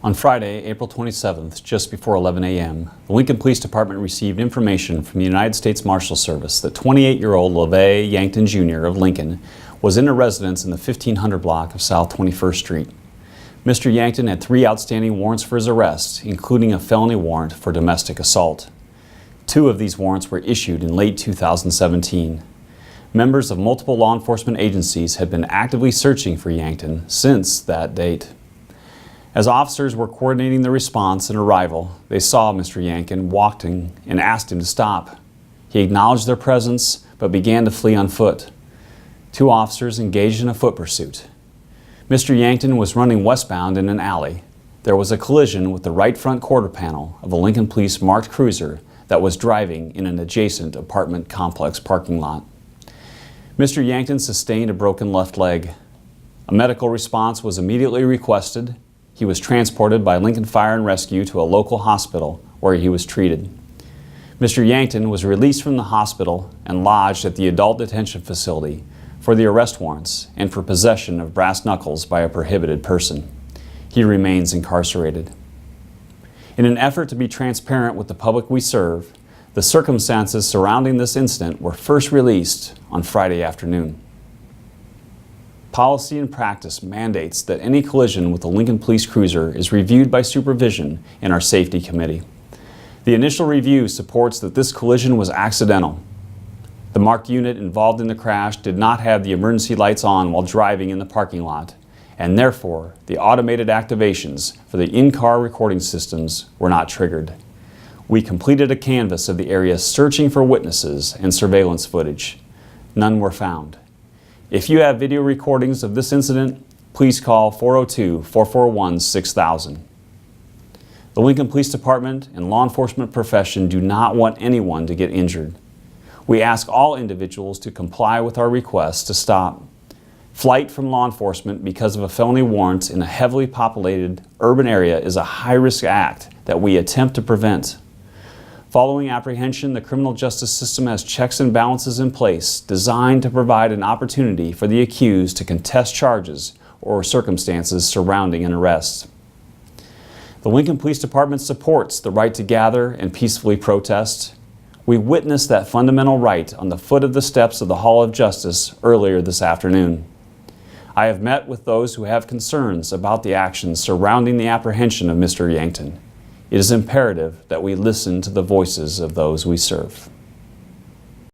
On Friday, April 27th, just before 11 a.m., the Lincoln Police Department received information from the United States Marshal Service that 28-year-old LaVay Yankton Jr. of Lincoln was in a residence in the 1500 block of South 21st Street. Mr. Yankton had 3 outstanding warrants for his arrest, including a felony warrant for domestic assault. 2 of these warrants were issued in late 2017. Members of multiple law enforcement agencies had been actively searching for Yankton since that date. As officers were coordinating the response and arrival, they saw Mr. Yankton walking and asked him to stop. He acknowledged their presence, but began to flee on foot. 2 officers engaged in a foot pursuit. Mr. Yankton was running westbound in an alley. There was a collision with the right front quarter panel of a Lincoln Police marked cruiser that was driving in an adjacent apartment complex parking lot. Mr. Yankton sustained a broken left leg. A medical response was immediately requested. He was transported by Lincoln Fire and Rescue to a local hospital where he was treated. Mr. Yankton was released from the hospital and lodged at the adult detention facility for the arrest warrants and for possession of brass knuckles by a prohibited person. He remains incarcerated. In an effort to be transparent with the public we serve, the circumstances surrounding this incident were first released on Friday afternoon. Policy and practice mandates that any collision with the Lincoln Police Cruiser is reviewed by supervision in our Safety Committee. The initial review supports that this collision was accidental. The marked unit involved in the crash did not have the emergency lights on while driving in the parking lot, and therefore the automated activations for the in-car recording systems were not triggered. We completed a canvass of the area searching for witnesses and surveillance footage. None were found. If you have video recordings of this incident, please call 402-441-6000. The Lincoln Police Department and law enforcement profession do not want anyone to get injured. We ask all individuals to comply with our request to stop. Flight from law enforcement because of a felony warrant in a heavily populated urban area is a high-risk act that we attempt to prevent. Following apprehension, the criminal justice system has checks and balances in place designed to provide an opportunity for the accused to contest charges or circumstances surrounding an arrest. The Lincoln Police Department supports the right to gather and peacefully protest. We witnessed that fundamental right on the foot of the steps of the Hall of Justice earlier this afternoon. I have met with those who have concerns about the actions surrounding the apprehension of Mr. Yankton. It is imperative that we listen to the voices of those we serve.